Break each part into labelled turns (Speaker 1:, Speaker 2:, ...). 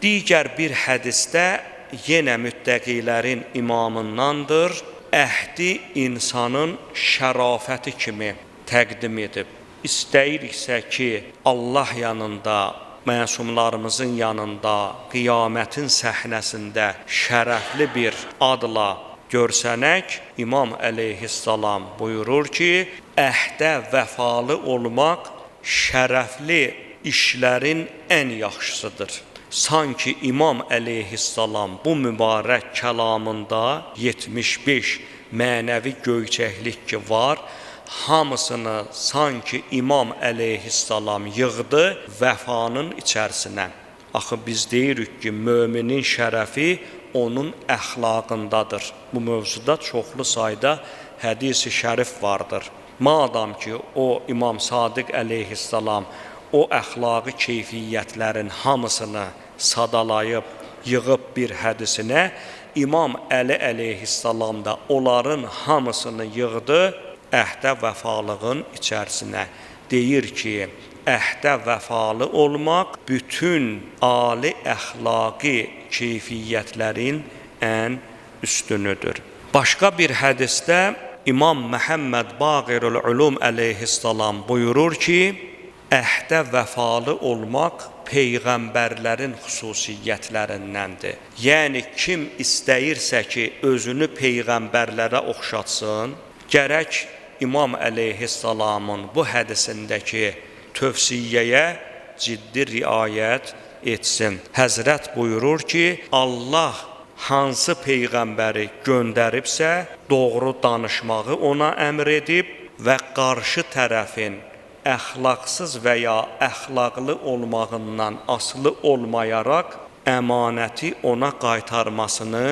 Speaker 1: Digər bir hədisdə yenə müttəqilərin imamındandır. Əhdi insanın şərafəti kimi təqdim edib. İstəyiriksə ki, Allah yanında, məsumlarımızın yanında, qiyamətin səhnəsində şərəfli bir adla görsənək, İmam əleyhissalam buyurur ki, əhdə vəfalı olmaq şərəfli işlərin ən yaxşısıdır. Sanki İmam əleyhissalam bu mübarək kəlamında 75 mənəvi göyçəklik ki var, hamısını sanki İmam əleyhissalam yığdı vəfanın içərisinə. Axı biz deyirik ki, möminin şərəfi onun əxlaqındadır. Bu mövzuda çoxlu sayda hədis-i şərif vardır. Madam ki, o İmam Sadiq əleyhissalam o əxlaqi keyfiyyətlərin hamısını sadalayıb, yığıb bir hədisinə, İmam Əli əleyhissalam da onların hamısını yığdı əhdə vəfalığın içərisinə. Deyir ki, əhdə vəfalı olmaq bütün ali əxlaqi keyfiyyətlərin ən üstünüdür. Başqa bir hədisdə İmam Məhəmməd Baqirul Ulum əleyhissalam buyurur ki, əhdə vəfalı olmaq peyğəmbərlərin xüsusiyyətlərindəndir. Yəni, kim istəyirsə ki, özünü peyğəmbərlərə oxşatsın, gərək İmam əleyhissalamın bu hədisindəki tövsiyyəyə ciddi riayət etsin. Həzrət buyurur ki, Allah hansı peyğəmbəri göndəribsə, doğru danışmağı ona əmr edib və qarşı tərəfin əxlaqsız və ya əxlaqlı olmağından asılı olmayaraq əmanəti ona qaytarmasını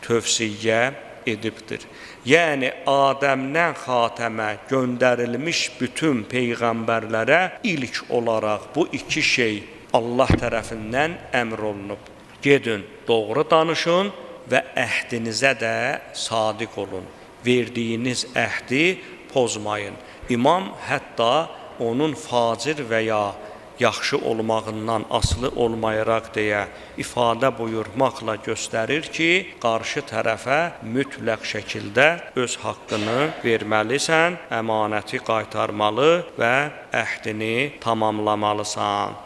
Speaker 1: tövsiyə edibdir. Yəni, Adəmdən Xatəmə göndərilmiş bütün peyğəmbərlərə ilk olaraq bu iki şey Allah tərəfindən əmr olunub. Gedin, doğru danışın və əhdinizə də sadiq olun. Verdiyiniz əhdi pozmayın. İmam hətta onun facir və ya yaxşı olmağından asılı olmayaraq deyə ifadə buyurmaqla göstərir ki, qarşı tərəfə mütləq şəkildə öz haqqını verməlisən, əmanəti qaytarmalı və əhdini tamamlamalısan.